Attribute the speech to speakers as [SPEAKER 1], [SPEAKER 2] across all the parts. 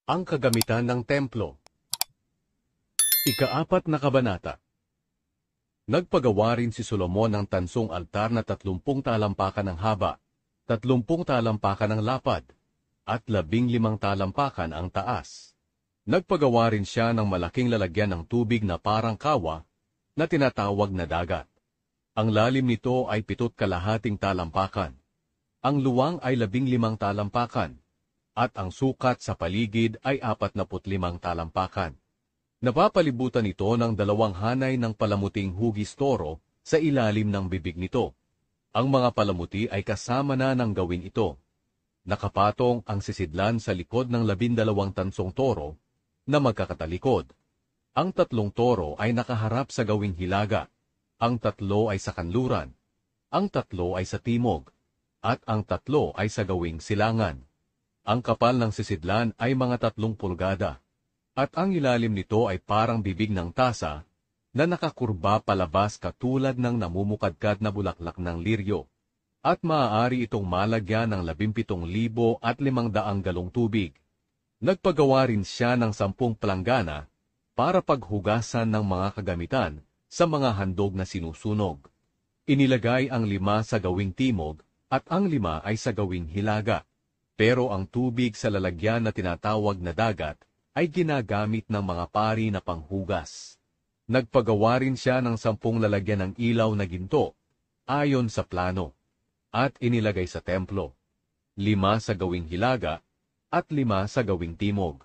[SPEAKER 1] Ang kagamitan ng templo. Ika-4 na kabanata. Nagpagawa rin si Solomon ng tansong altar na 30 talampakan ng haba, 30 talampakan ng lapad, at 15 talampakan ang taas. Nagpagawa rin siya ng malaking lalagyan ng tubig na parang kawa na tinatawag na dagat. Ang lalim nito ay 7.5 talampakan. Ang luwang ay 15 talampakan. At ang sukat sa paligid ay 45 talampakan. Napapalibutan ito ng 2 hanay ng palamuting hugis toro sa ilalim ng bibig nito. Ang mga palamuti ay kasama na ng gawin ito. Nakapatong ang sisidlan sa likod ng 12 tansong toro na magkakatalikod. Ang 3 toro ay nakaharap sa gawing hilaga. Ang 3 ay sa kanluran. Ang 3 ay sa timog. At ang 3 ay sa gawing silangan. Ang kapal ng sisidlan ay mga 3 pulgada, at ang ilalim nito ay parang bibig ng tasa na nakakurba palabas katulad ng namumukadkad na bulaklak ng liryo, at maaari itong malagyan ng 17,500 galong tubig. Nagpagawa rin siya ng 10 palanggana para paghugasan ng mga kagamitan sa mga handog na sinusunog. Inilagay ang 5 sa gawing timog at ang 5 ay sa gawing hilaga. Pero ang tubig sa lalagyan na tinatawag na dagat ay ginagamit ng mga pari na panghugas. Nagpagawa rin siya ng 10 lalagyan ng ilaw na ginto, ayon sa plano, at inilagay sa templo. 5 sa gawing hilaga, at 5 sa gawing timog.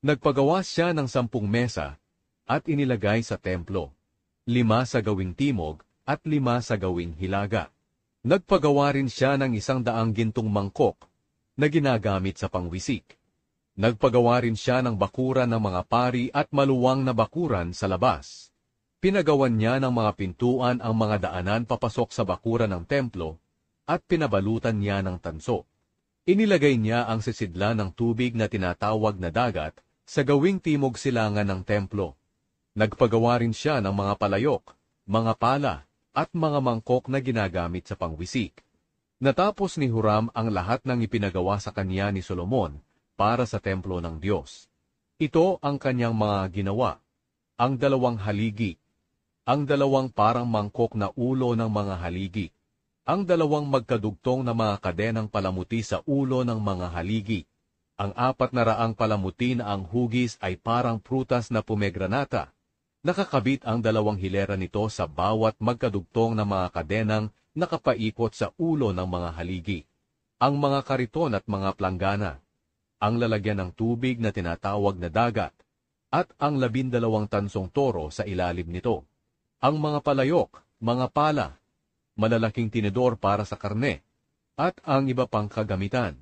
[SPEAKER 1] Nagpagawa siya ng 10 mesa, at inilagay sa templo. 5 sa gawing timog, at 5 sa gawing hilaga. Nagpagawa rin siya ng 100 gintong mangkok, na ginagamit sa pangwisik. Nagpagawa rin siya ng bakuran ng mga pari at maluwang na bakuran sa labas. Pinagawan niya ng mga pintuan ang mga daanan papasok sa bakuran ng templo at pinabalutan niya ng tanso. Inilagay niya ang sisidlan ng tubig na tinatawag na dagat sa gawing timog silangan ng templo. Nagpagawa rin siya ng mga palayok, mga pala, at mga mangkok na ginagamit sa pangwisik. Natapos ni Huram ang lahat ng ipinagawa sa kanya ni Solomon para sa templo ng Diyos. Ito ang kanyang mga ginawa: ang 2 haligi, ang 2 parang mangkok na ulo ng mga haligi, ang 2 magkadugtong na mga kadenang palamuti sa ulo ng mga haligi, ang 400 palamuti na ang hugis ay parang prutas na pomegranata. Nakakabit ang 2 hilera nito sa bawat magkadugtong na mga kadenang nakapaikot sa ulo ng mga haligi, ang mga kariton at mga planggana, ang lalagyan ng tubig na tinatawag na dagat, at ang 12 tansong toro sa ilalim nito, ang mga palayok, mga pala, malalaking tinidor para sa karne, at ang iba pang kagamitan.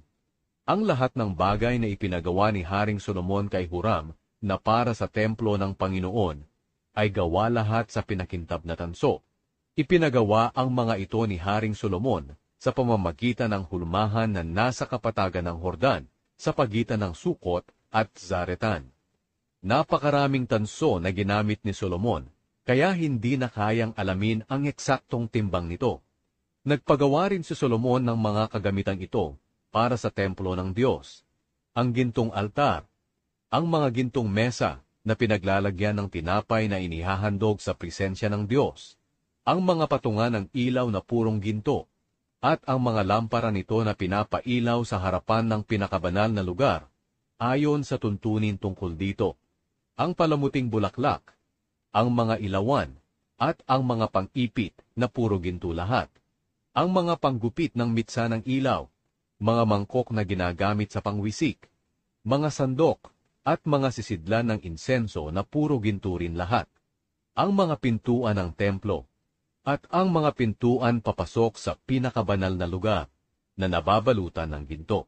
[SPEAKER 1] Ang lahat ng bagay na ipinagawa ni Haring Solomon kay Huram na para sa templo ng Panginoon ay gawa lahat sa pinakintab na tanso. Ipinagawa ang mga ito ni Haring Solomon sa pamamagitan ng hulmahan na nasa kapatagan ng Hordan, sa pagitan ng Sukot at Zaretan. Napakaraming tanso na ginamit ni Solomon, kaya hindi na kayang alamin ang eksaktong timbang nito. Nagpagawa rin si Solomon ng mga kagamitang ito para sa templo ng Diyos: ang gintong altar, ang mga gintong mesa na pinaglalagyan ng tinapay na inihahandog sa presensya ng Diyos, ang mga patungan ng ilaw na purong ginto, at ang mga lampara nito na pinapailaw sa harapan ng pinakabanal na lugar, ayon sa tuntunin tungkol dito, ang palamuting bulaklak, ang mga ilawan, at ang mga pang-ipit na puro ginto lahat, ang mga panggupit ng mitsa ng ilaw, mga mangkok na ginagamit sa pangwisik, mga sandok, at mga sisidlan ng insenso na puro ginto rin lahat, ang mga pintuan ng templo, at ang mga pintuan papasok sa pinakabanal na lugar na nababalutan ng ginto.